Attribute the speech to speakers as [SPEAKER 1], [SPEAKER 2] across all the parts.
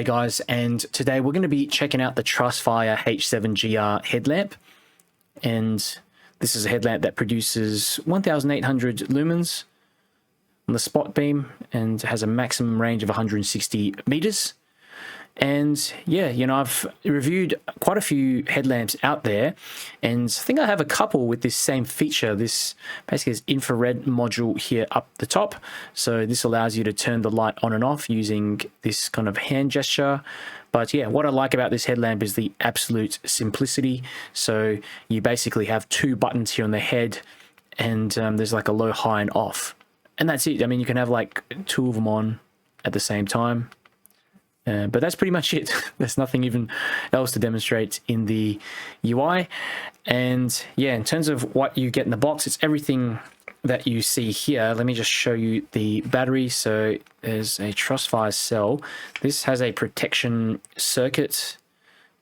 [SPEAKER 1] Hey guys, and today we're going to be checking out the Trustfire H7GR headlamp. And this is a headlamp that produces 1800 lumens on the spot beam and has a maximum range of 160 meters. And yeah, I've reviewed quite a few headlamps out there, and I think I have a couple with this same feature. This basically is infrared module here up the top. So this allows you to turn the light on and off using this kind of hand gesture. But yeah, what I like about this headlamp is the absolute simplicity. So you basically have two buttons here on the head, and there's like a low, high, and off. And that's it. I mean, you can have like two of them on at the same time. But that's pretty much it. There's nothing even else to demonstrate in the UI. And yeah, in terms of what you get in the box, it's everything that you see here. Let me just show you the battery. So there's a Trustfire cell. This has a protection circuit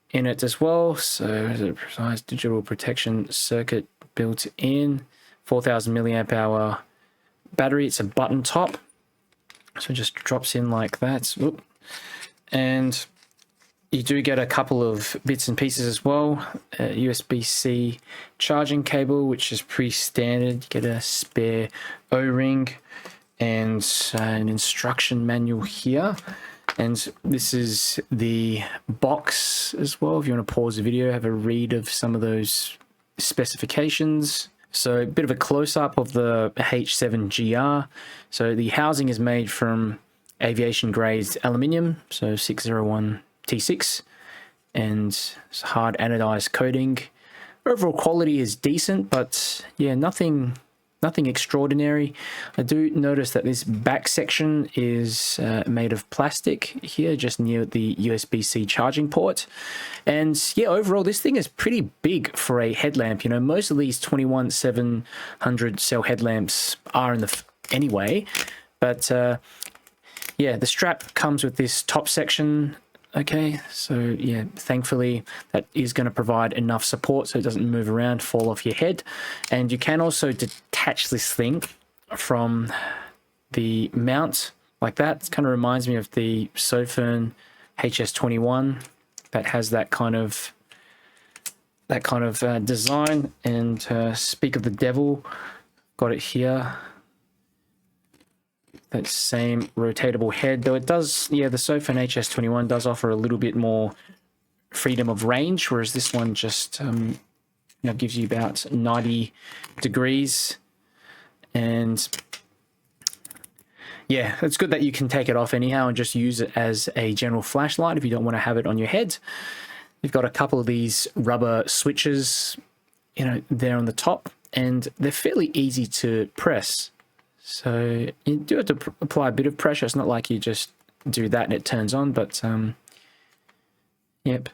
[SPEAKER 1] in it as well. So there's a precise digital protection circuit built in. 4000 milliamp hour battery. It's a button top. So it just drops in like that. Oop. And you do get a couple of bits and pieces as well. A USB-C charging cable, which is pretty standard. You get a spare O-ring and an instruction manual here. And this is the box as well. If you want to pause the video, have a read of some of those specifications. So a bit of a close-up of the H7GR. So the housing is made from aviation grade aluminium, so 601 T6, and it's hard anodized coating. Overall quality is decent, but yeah, nothing extraordinary. I do notice that this back section is made of plastic here, just near the USB-C charging port. And yeah, overall, this thing is pretty big for a headlamp. Most of these 21700 cell headlamps are in the anyway, but yeah, the strap comes with this top section. Okay, so yeah, thankfully that is going to provide enough support so it doesn't move around, fall off your head. And you can also detach this thing from the mount like that. It kind of reminds me of the Sofern HS21 that has that kind of design. And speak of the devil, got it here. That same rotatable head, though it does, yeah, the Sofern HS21 does offer a little bit more freedom of range, whereas this one just gives you about 90 degrees. And yeah, it's good that you can take it off anyhow and just use it as a general flashlight if you don't want to have it on your head. You've got a couple of these rubber switches, there on the top, and they're fairly easy to press. So you do have to apply a bit of pressure. It's not like you just do that and it turns on, but yep.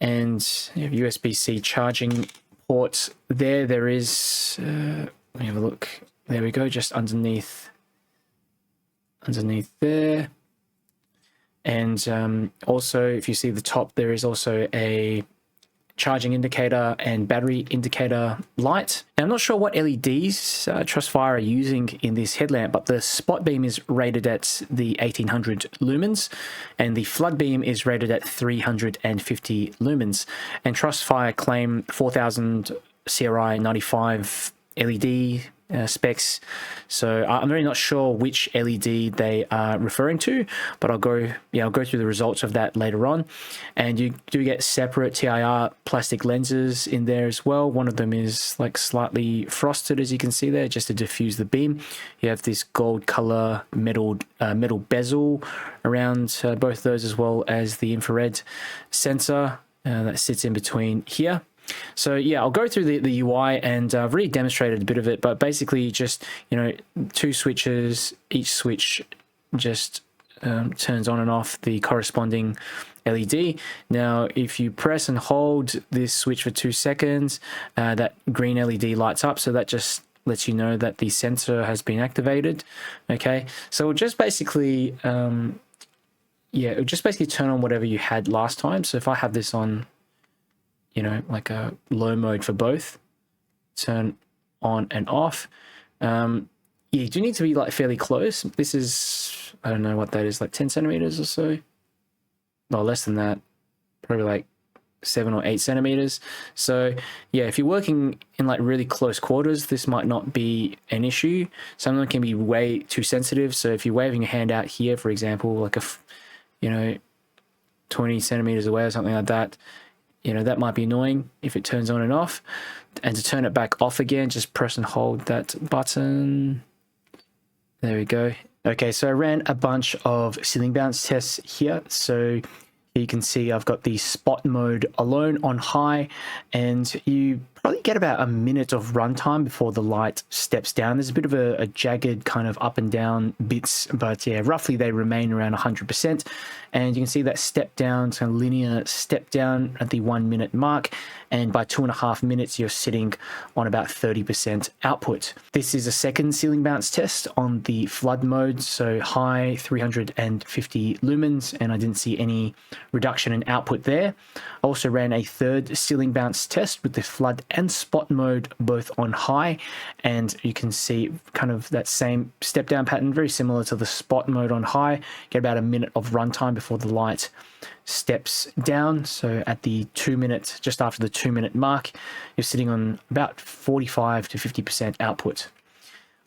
[SPEAKER 1] And you have USB-C charging ports there. There is, let me have a look. There we go, just underneath there. And also, if you see the top, there is also a charging indicator and battery indicator light. And I'm not sure what LEDs Trustfire are using in this headlamp, but the spot beam is rated at the 1800 lumens and the flood beam is rated at 350 lumens. And Trustfire claim 4000 CRI 95 LED specs. So I'm really not sure which LED they are referring to, but I'll go through the results of that later on. And you do get separate TIR plastic lenses in there as well. One of them is like slightly frosted, as you can see there, just to diffuse the beam. You have this gold color metal bezel around both of those, as well as the infrared sensor that sits in between here. So yeah, I'll go through the UI, and I've already demonstrated a bit of it, but basically just, two switches, each switch just turns on and off the corresponding LED. Now, if you press and hold this switch for 2 seconds, that green LED lights up, so that just lets you know that the sensor has been activated. Okay, so we'll just basically, it'll just basically turn on whatever you had last time. So if I have this on, like a low mode for both, turn on and off. You do need to be like fairly close. This is, I don't know what that is, like 10 centimeters or so. or less than that, probably like 7 or 8 centimeters. So yeah, if you're working in like really close quarters, this might not be an issue. Some of them can be way too sensitive. So if you're waving your hand out here, for example, like 20 centimeters away or something like that, that might be annoying if it turns on and off. And to turn it back off again, just press and hold that button. There we go. Okay, so I ran a bunch of ceiling bounce tests here. So you can see I've got the spot mode alone on high, and you probably get about a minute of runtime before the light steps down. There's a bit of a jagged kind of up and down bits, but yeah, roughly they remain around 100%. And you can see that step down, so linear step down at the 1 minute mark. And by 2.5 minutes, you're sitting on about 30% output. This is a second ceiling bounce test on the flood mode. So high 350 lumens, and I didn't see any reduction in output there. I also ran a third ceiling bounce test with the flood and spot mode both on high, and you can see kind of that same step down pattern, very similar to the spot mode on high. Get about a minute of runtime before the light steps down. So at the 2 minute, just after the 2 minute mark, you're sitting on about 45 to 50% output.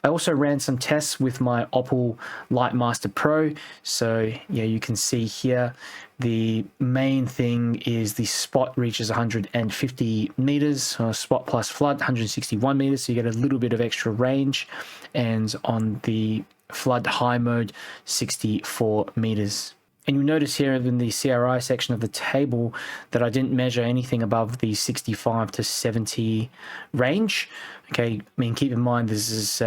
[SPEAKER 1] I also ran some tests with my Audible Lightmaster Pro. So yeah, you can see here, the main thing is the spot reaches 150 meters, spot plus flood 161 meters, so you get a little bit of extra range. And on the flood high mode, 64 meters. And you'll notice here in the CRI section of the table that I didn't measure anything above the 65 to 70 range. Okay, I mean, keep in mind this is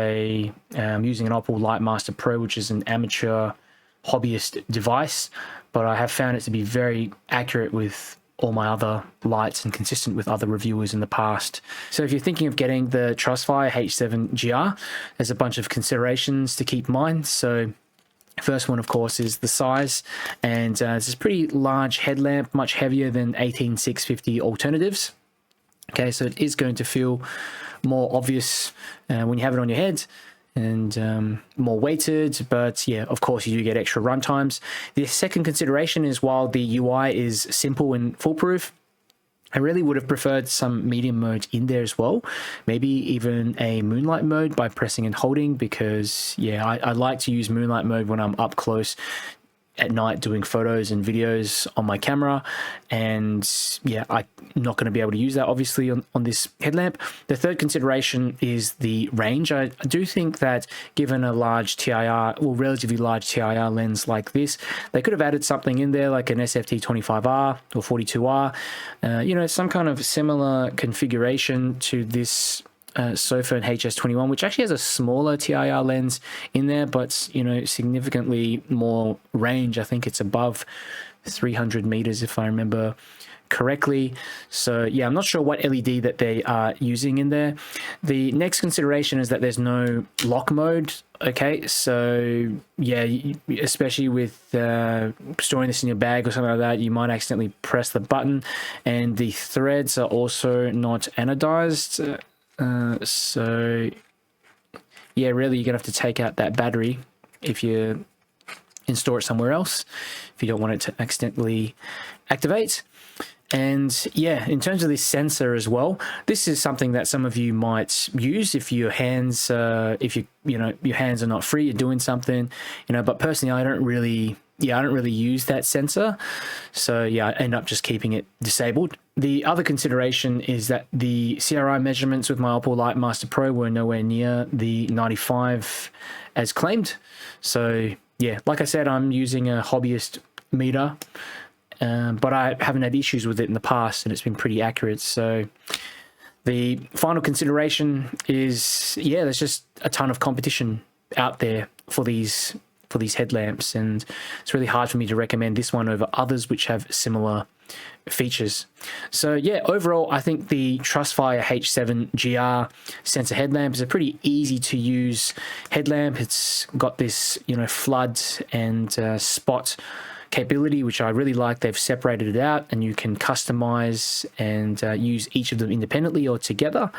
[SPEAKER 1] using an Audible Lightmaster Pro, which is an amateur hobbyist device, but I have found it to be very accurate with all my other lights and consistent with other reviewers in the past. So if you're thinking of getting the Trustfire H7GR, there's a bunch of considerations to keep in mind. So first one, of course, is the size, and it's a pretty large headlamp, much heavier than 18650 alternatives. Okay, so it is going to feel more obvious when you have it on your head, and more weighted, but yeah, of course you do get extra run times. The second consideration is, while the UI is simple and foolproof, I really would have preferred some medium mode in there as well. Maybe even a moonlight mode by pressing and holding, because yeah, I like to use moonlight mode when I'm up close at night doing photos and videos on my camera, and yeah, I'm not going to be able to use that obviously on this headlamp. The third consideration is the range. I do think that given a large TIR, or relatively large TIR lens like this, they could have added something in there like an SFT 25R or 42R, some kind of similar configuration to this Sofirn HS21, which actually has a smaller TIR lens in there, but significantly more range. I think it's above 300 meters if I remember correctly. So yeah, I'm not sure what LED that they are using in there. The next consideration is that there's no lock mode. Okay, so yeah, especially with storing this in your bag or something like that, you might accidentally press the button, and the threads are also not anodized. So yeah, really you're gonna have to take out that battery if you store it somewhere else, if you don't want it to accidentally activate. And yeah, in terms of this sensor as well, this is something that some of you might use if your hands, your hands are not free, you're doing something, but personally I don't really use that sensor. So yeah, I end up just keeping it disabled. The other consideration is that the CRI measurements with my Audible Lightmaster Pro were nowhere near the 95 as claimed. So yeah, like I said, I'm using a hobbyist meter, but I haven't had issues with it in the past, and it's been pretty accurate. So the final consideration is, yeah, there's just a ton of competition out there for these headlamps, and it's really hard for me to recommend this one over others which have similar features. So yeah, overall I think the Trustfire H7GR sensor headlamp is a pretty easy to use headlamp. It's got this flood and spot capability, which I really like. They've separated it out, and you can customize and use each of them independently or together.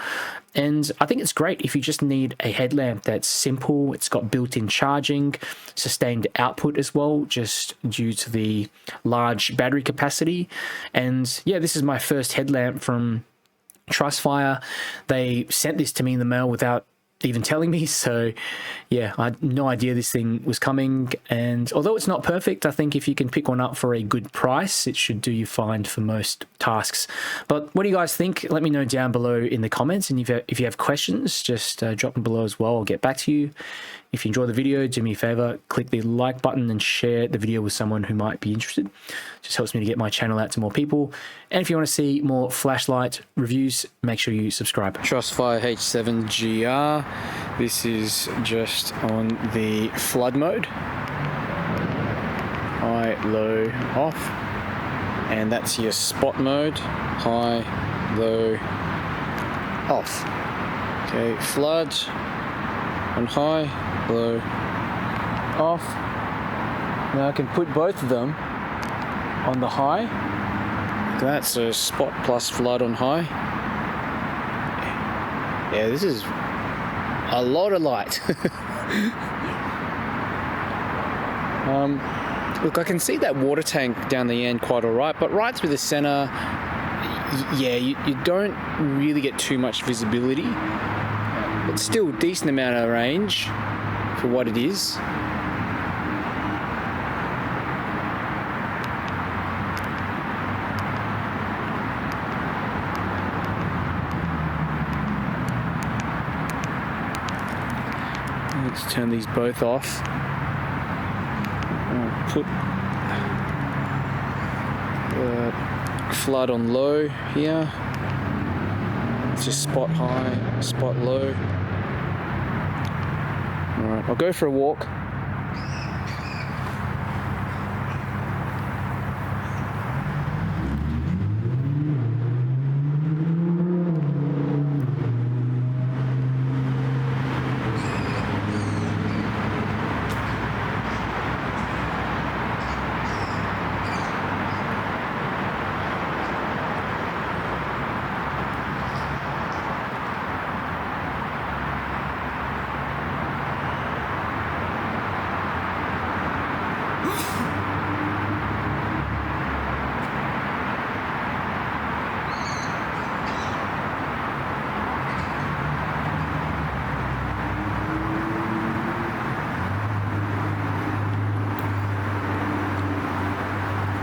[SPEAKER 1] And I think it's great if you just need a headlamp that's simple. It's got built-in charging, sustained output as well, just due to the large battery capacity. And yeah, this is my first headlamp from Trustfire. They sent this to me in the mail without even telling me, so yeah, I had no idea this thing was coming. And although it's not perfect, I think if you can pick one up for a good price, it should do you fine for most tasks. But what do you guys think? Let me know down below in the comments, and if you have questions, just drop them below as well. I'll get back to you. If you enjoy the video, do me a favor, click the like button and share the video with someone who might be interested. It just helps me to get my channel out to more people. And if you want to see more flashlight reviews, make sure you subscribe. Trustfire H7GR. This is just on the flood mode. High, low, off. And that's your spot mode. High, low, off. Okay, flood on high, low, off. Now I can put both of them on the high. That's a spot plus flood on high. Yeah, this is a lot of light. Look, I can see that water tank down the end quite alright, but right through the center, yeah, you don't really get too much visibility. But still a decent amount of range for what it is. Let's turn these both off. I'll put the flood on low here. It's just spot high, spot low. Alright, I'll go for a walk.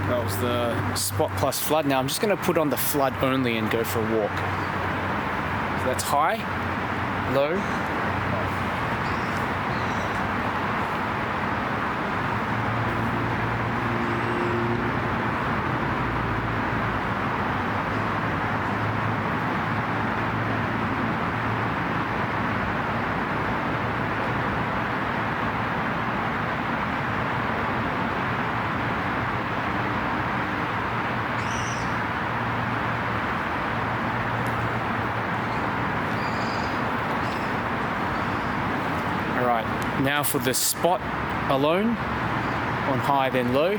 [SPEAKER 1] That was the spot plus flood. Now I'm just going to put on the flood only and go for a walk. So that's high, low. Now for the spot alone, on high then low.